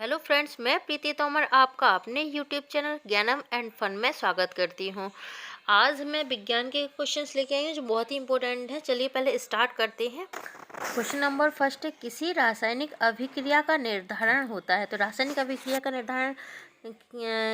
Hello friends, मैं प्रीति तोमर आपका अपने यूट्यूब चैनल ज्ञानम एंड फन में स्वागत करती हूँ। आज मैं विज्ञान के क्वेश्चंस लेके आई हूँ जो बहुत ही इंपॉर्टेंट है। चलिए पहले स्टार्ट करते हैं। क्वेश्चन नंबर फर्स्ट है, किसी रासायनिक अभिक्रिया का निर्धारण होता है। तो रासायनिक अभिक्रिया का निर्धारण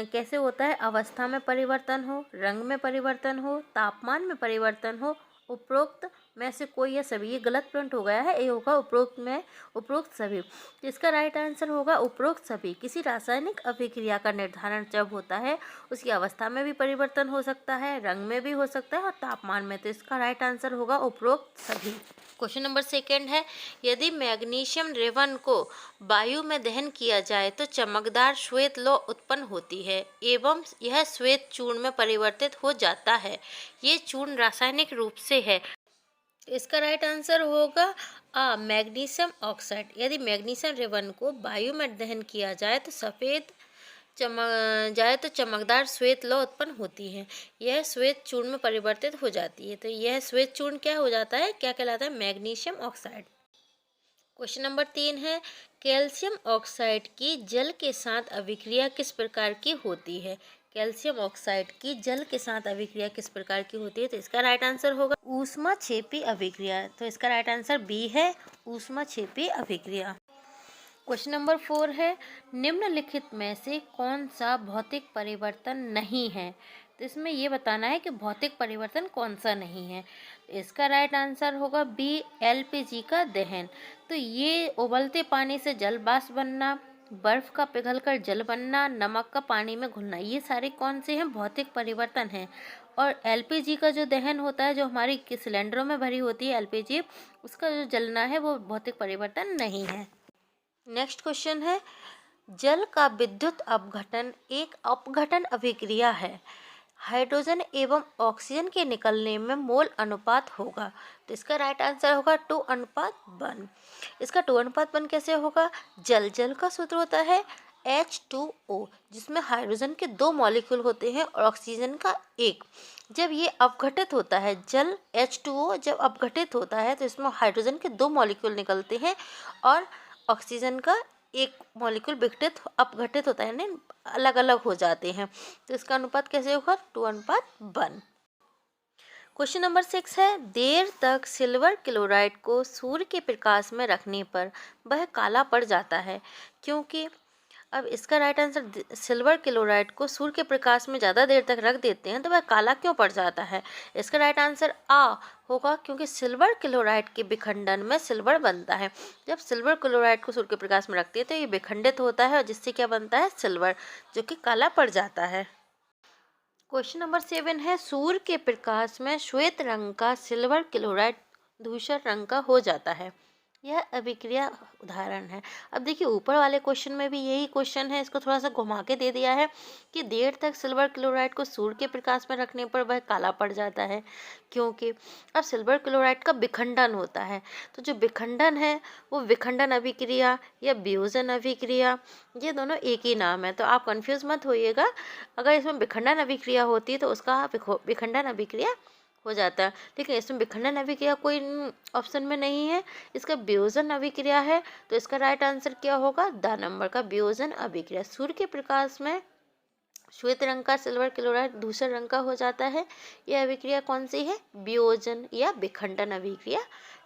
कैसे होता है? अवस्था में परिवर्तन हो, रंग में परिवर्तन हो, तापमान में परिवर्तन हो, उपरोक्त में से कोई या सभी। ये गलत प्रिंट हो गया है, ये होगा उपरोक्त सभी। तो इसका राइट आंसर होगा उपरोक्त सभी। किसी रासायनिक अभिक्रिया का निर्धारण जब होता है उसकी अवस्था में भी परिवर्तन हो सकता है, रंग में भी हो सकता है और तापमान में। तो इसका राइट आंसर होगा उपरोक्त सभी। क्वेश्चन नंबर सेकेंड है, यदि मैग्नीशियम रेवन को वायु में दहन किया जाए तो चमकदार श्वेत लौ उत्पन्न होती है एवं यह श्वेत चूर्ण में परिवर्तित हो जाता है। ये चूर्ण रासायनिक रूप से है। इसका राइट आंसर होगा मैग्नीशियम ऑक्साइड। यदि मैग्नीशियम रेवन को वायु में दहन किया जाए तो चमकदार श्वेत लौ उत्पन्न होती है। यह श्वेत चूर्ण में परिवर्तित हो जाती है। तो यह श्वेत चूर्ण क्या हो जाता है, क्या कहलाता है? Magnesium oxide. क्वेश्चन नंबर 3 है, कैल्शियम ऑक्साइड की जल के साथ अभिक्रिया किस प्रकार की होती है? कैल्शियम ऑक्साइड की जल के साथ अभिक्रिया किस प्रकार की होती है? तो इसका राइट आंसर होगा ऊष्माक्षेपी अभिक्रिया। तो इसका राइट आंसर बी है, ऊष्माक्षेपी अभिक्रिया। क्वेश्चन नंबर 4 है, निम्नलिखित में से कौन सा भौतिक परिवर्तन नहीं है? तो इसमें ये बताना है कि भौतिक परिवर्तन कौन सा नहीं है। इसका राइट आंसर होगा बी, एलपीजी का दहन। तो ये उबलते पानी से जल वाष्प बनना, बर्फ का पिघलकर जल बनना, नमक का पानी में घुलना, ये सारे कौन से हैं? भौतिक परिवर्तन हैं। और एलपीजी का जो दहन होता है, जो हमारी सिलेंडरों में भरी होती है एलपीजी, उसका जो जलना है वो भौतिक परिवर्तन नहीं है। नेक्स्ट क्वेश्चन है, जल का विद्युत अपघटन एक अपघटन अभिक्रिया है। हाइड्रोजन एवं ऑक्सीजन के निकलने में मोल अनुपात होगा। तो इसका राइट आंसर होगा 2:1। इसका 2:1 कैसे होगा? जल का सूत्र होता है H2O, जिसमें हाइड्रोजन के 2 मॉलिक्यूल होते हैं और ऑक्सीजन का 1। जब ये अपघटित होता है, जल H2O जब अपघटित होता है तो इसमें हाइड्रोजन के 2 मॉलिक्यूल निकलते हैं और ऑक्सीजन का 1 मॉलिक्यूल अपघटित होता है, यानी अलग अलग हो जाते हैं। तो इसका अनुपात कैसे होगा? 2:1। क्वेश्चन नंबर 6 है, देर तक सिल्वर क्लोराइड को सूर्य के प्रकाश में रखने पर वह काला पड़ जाता है, क्योंकि अब इसका राइट आंसर, सिल्वर क्लोराइड को सूर्य के प्रकाश में ज़्यादा देर तक रख देते हैं तो वह काला क्यों पड़ जाता है? इसका राइट आंसर होगा, क्योंकि सिल्वर क्लोराइड के विखंडन में सिल्वर बनता है। जब सिल्वर क्लोराइड को सूर्य के प्रकाश में रखते हैं तो ये विखंडित होता है और जिससे क्या बनता है? सिल्वर, जो कि काला पड़ जाता है। क्वेश्चन नंबर 7 है, सूर्य के प्रकाश में श्वेत रंग का सिल्वर क्लोराइड धूसर रंग का हो जाता है। यह अभिक्रिया उदाहरण है। अब देखिए, ऊपर वाले क्वेश्चन में भी यही क्वेश्चन है, इसको थोड़ा सा घुमा के दे दिया है कि देर तक सिल्वर क्लोराइड को सूर्य के प्रकाश में रखने पर वह काला पड़ जाता है, क्योंकि अब सिल्वर क्लोराइड का विखंडन होता है। तो जो विखंडन है वो विखंडन अभिक्रिया या वियोजन अभिक्रिया, ये दोनों एक ही नाम है। तो आप कंफ्यूज मत होइएगा। अगर इसमें विखंडन अभिक्रिया होती है तो उसका विखंडन अभिक्रिया हो जाता है, लेकिन इसमें विखंडन अभिक्रिया कोई ऑप्शन में नहीं है, इसका वियोजन अभिक्रिया है। तो इसका राइट आंसर क्या होगा? द नंबर का वियोजन अभिक्रिया। सूर्य के प्रकाश में श्वेत रंग का सिल्वर क्लोराइड दूसरे रंग का हो जाता है। यह अभिक्रिया कौन सी है? वियोजन या विखंडन अभिक्रिया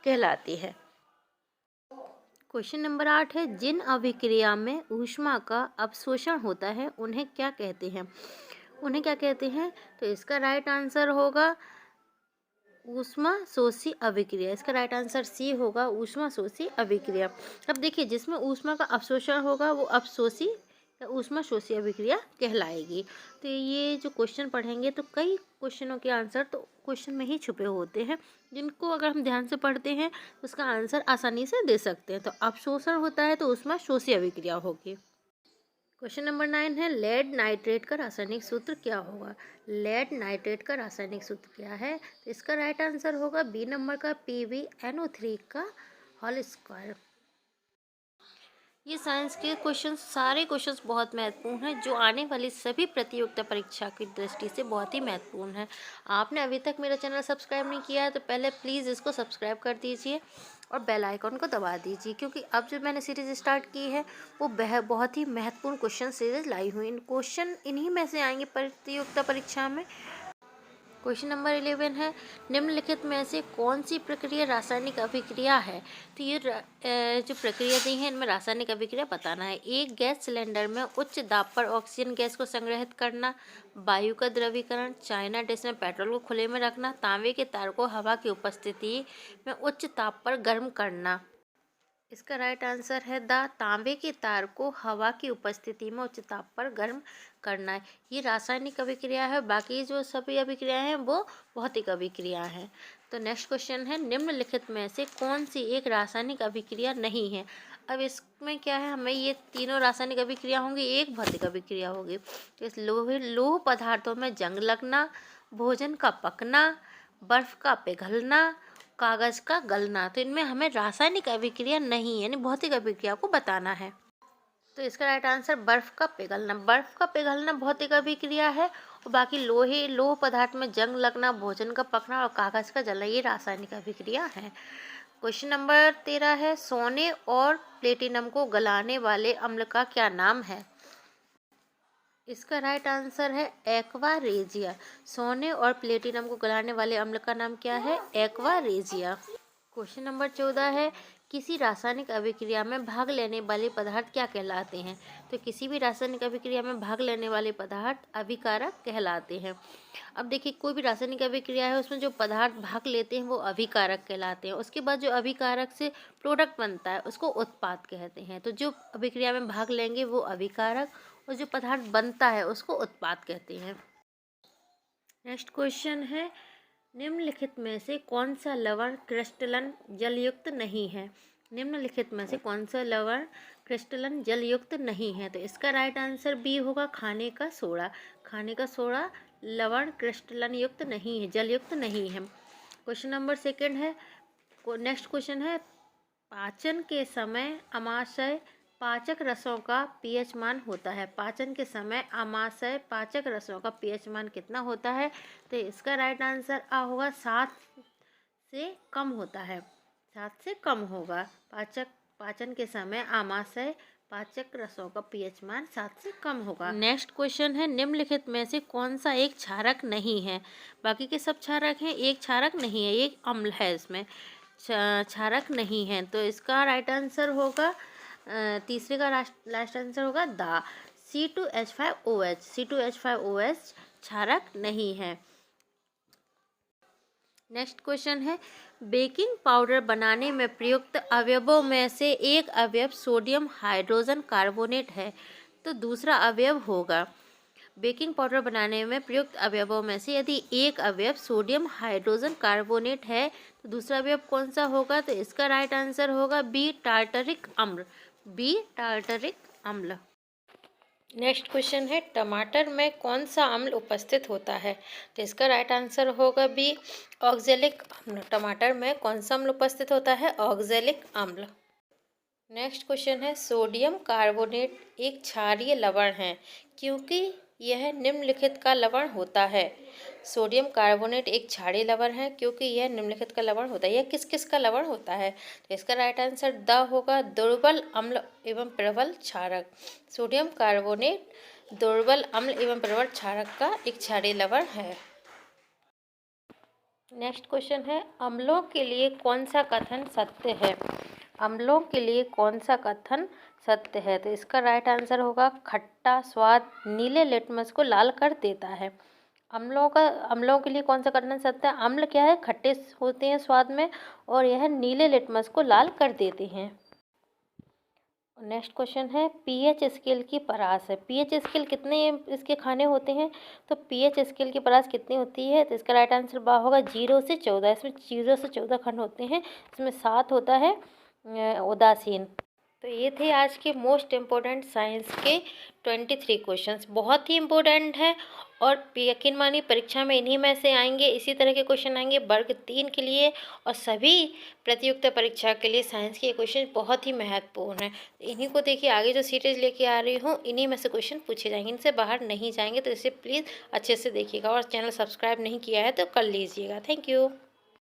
कहलाती है। क्वेश्चन नंबर 8 है, जिन अभिक्रिया में ऊष्मा का अवशोषण होता है उन्हें क्या कहते हैं? उन्हें क्या कहते हैं? तो इसका राइट आंसर होगा ऊष्मा शोषी अभिक्रिया। इसका राइट आंसर सी होगा, ऊष्मा शोषी अभिक्रिया। अब देखिए, जिसमें ऊष्मा का अवशोषण होगा वो अपशोषी या ऊष्मा शोषी अभिक्रिया कहलाएगी। तो ये जो क्वेश्चन पढ़ेंगे तो कई क्वेश्चनों के आंसर तो क्वेश्चन में ही छुपे होते हैं, जिनको अगर हम ध्यान से पढ़ते हैं तो उसका आंसर आसानी से दे सकते हैं। तो अवशोषण होता है तो ऊष्मा शोषी अभिक्रिया होगी। क्वेश्चन नंबर 9 है, लेड नाइट्रेट का रासायनिक सूत्र क्या होगा? लेड नाइट्रेट का रासायनिक सूत्र क्या है? तो इसका राइट आंसर होगा बी नंबर का PbNO3 का होल स्क्वायर। ये साइंस के क्वेश्चन, सारे क्वेश्चंस बहुत महत्वपूर्ण हैं, जो आने वाली सभी प्रतियोगिता परीक्षा की दृष्टि से बहुत ही महत्वपूर्ण है। आपने अभी तक मेरा चैनल सब्सक्राइब नहीं किया है तो पहले प्लीज़ इसको सब्सक्राइब कर दीजिए और बेल आइकन को दबा दीजिए, क्योंकि अब जो मैंने सीरीज़ स्टार्ट की है वो बहुत ही महत्वपूर्ण क्वेश्चन सीरीज लाई हुई। इन क्वेश्चन इन्हीं में से आएंगे प्रतियोगिता परीक्षा में। क्वेश्चन नंबर 11 है, निम्नलिखित में से कौन सी प्रक्रिया रासायनिक अभिक्रिया है। तो ये जो प्रक्रिया दी है इनमें रासायनिक अभिक्रिया बताना है। एक गैस सिलेंडर में उच्च दाब पर ऑक्सीजन गैस को संग्रहित करना, वायु का द्रवीकरण, चाइना डिश में पेट्रोल को खुले में रखना, तांबे के तार को हवा की उपस्थिति में उच्च ताप पर गर्म करना। इसका राइट आंसर है द, तांबे के तार को हवा की उपस्थिति में उच्च ताप पर गर्म करना है। ये रासायनिक अभिक्रिया है, बाकी जो सभी अभिक्रियाएं हैं वो भौतिक अभिक्रिया हैं। तो नेक्स्ट क्वेश्चन है, निम्नलिखित में से कौन सी एक रासायनिक अभिक्रिया नहीं है। अब इसमें क्या है, हमें ये तीनों रासायनिक अभिक्रिया होंगी, एक भौतिक अभिक्रिया होगी। तो इस लोह पदार्थों में जंग लगना, भोजन का पकना, बर्फ का पिघलना, कागज का गलना। तो इनमें हमें रासायनिक अभिक्रिया नहीं यानी भौतिक अभिक्रिया को बताना है। तो इसका राइट आंसर बर्फ का पिघलना। बर्फ का पिघलना भौतिक अभिक्रिया है और बाकी लोह पदार्थ में जंग लगना, भोजन का पकना और कागज का जलना ये रासायनिक अभिक्रिया है। क्वेश्चन नंबर 13 है, सोने और प्लेटिनम को गलाने वाले अम्ल का क्या नाम है। इसका राइट आंसर है एक्वा रेजिया। सोने और प्लेटिनम को गलाने वाले अम्ल का नाम क्या है, एक्वा रेजिया। क्वेश्चन नंबर 14 है, किसी रासायनिक अभिक्रिया में भाग लेने वाले पदार्थ क्या कहलाते हैं। तो किसी भी रासायनिक अभिक्रिया में भाग लेने वाले पदार्थ अभिकारक कहलाते हैं। अब देखिए, कोई भी रासायनिक अभिक्रिया है उसमें जो पदार्थ भाग लेते हैं वो अभिकारक कहलाते हैं। उसके बाद जो अभिकारक से प्रोडक्ट बनता है उसको उत्पाद कहते हैं। तो जो अभिक्रिया में भाग लेंगे वो अभिकारक और जो पदार्थ बनता है उसको उत्पाद कहते हैं। नेक्स्ट क्वेश्चन है, निम्नलिखित में से कौन सा लवण क्रिस्टलन जलयुक्त नहीं है। निम्नलिखित में से कौन सा लवण क्रिस्टलन जलयुक्त नहीं है। तो इसका राइट आंसर बी होगा, खाने का सोडा। खाने का सोडा लवण क्रिस्टलन युक्त नहीं है, जलयुक्त नहीं है। क्वेश्चन नंबर 2 है, नेक्स्ट क्वेश्चन है, पाचन के समय आमाशय पाचक रसों का पीएच मान होता है। पाचन के समय आमाशय पाचक रसों का पीएच मान कितना होता है। तो इसका राइट आंसर आ होगा 7 से कम होता है, 7 से कम होगा। पाचन के समय आमाशय पाचक रसों का पीएच मान 7 से कम होगा। नेक्स्ट क्वेश्चन है, निम्नलिखित में से कौन सा एक क्षारक नहीं है। बाकी के सब क्षारक हैं, एक क्षारक नहीं है, एक अम्ल है, इसमें क्षारक नहीं है। तो इसका राइट आंसर होगा, तीसरे का लास्ट आंसर होगा द, C2H5OH। C2H5OH क्षारक नहीं है। नेक्स्ट क्वेश्चन है, बेकिंग पाउडर बनाने में प्रयुक्त अवयवों में से एक अवयव सोडियम हाइड्रोजन कार्बोनेट है, तो दूसरा अवयव होगा। बेकिंग पाउडर बनाने में प्रयुक्त अवयवों में से यदि एक अवयव सोडियम हाइड्रोजन कार्बोनेट है तो दूसरा अवयव कौन सा होगा। तो इसका राइट आंसर होगा बी, टार्टरिक अम्ल। बी, टार्टरिक अम्ल। नेक्स्ट क्वेश्चन है, टमाटर में कौन सा अम्ल उपस्थित होता है। तो इसका राइट आंसर होगा बी, ऑक्जेलिक अम्ल। टमाटर में कौन सा अम्ल उपस्थित होता है, ऑक्जेलिक अम्ल। नेक्स्ट क्वेश्चन है, सोडियम कार्बोनेट एक क्षारीय लवण है क्योंकि यह निम्नलिखित का लवण होता है। सोडियम कार्बोनेट एक क्षारीय लवण है क्योंकि यह निम्नलिखित का लवण होता है। यह किस किस का लवण होता है। तो इसका राइट आंसर द होगा, दुर्बल अम्ल एवं प्रबल क्षारक। सोडियम कार्बोनेट दुर्बल अम्ल एवं प्रबल क्षारक का एक क्षारीय लवण है। नेक्स्ट क्वेश्चन है, अम्लों के लिए कौन सा कथन सत्य है। अम्लों के लिए कौन सा कथन सत्य है। तो इसका राइट आंसर होगा, खट्टा स्वाद नीले लिटमस को लाल कर देता है। अम्लों के लिए कौन सा कथन सत्य है। अम्ल क्या है, खट्टे होते हैं स्वाद में और यह नीले लिटमस को लाल कर देते हैं। नेक्स्ट क्वेश्चन है, पीएच स्केल की परास है। पीएच स्केल कितने इसके खाने होते हैं। तो पीएच स्केल की परास कितनी होती है। तो इसका राइट आंसर बा होगा 0 से 14। इसमें 0 से 14 खंड होते हैं। इसमें 7 होता है उदासीन। तो ये थे आज के मोस्ट इम्पोर्टेंट साइंस के 23 क्वेश्चंस। बहुत ही इम्पोर्टेंट है और यकीन मानिए परीक्षा में इन्हीं में से आएंगे, इसी तरह के क्वेश्चन आएंगे वर्ग 3 के लिए और सभी प्रतियोगिता परीक्षा के लिए साइंस के क्वेश्चन बहुत ही महत्वपूर्ण है। इन्हीं को देखिए, आगे जो सीरीज लेके आ रही हूँ इन्हीं में से क्वेश्चन पूछे जाएंगे, इनसे बाहर नहीं जाएंगे। तो इसे प्लीज़ अच्छे से देखिएगा और चैनल सब्सक्राइब नहीं किया है तो कर लीजिएगा। Thank you.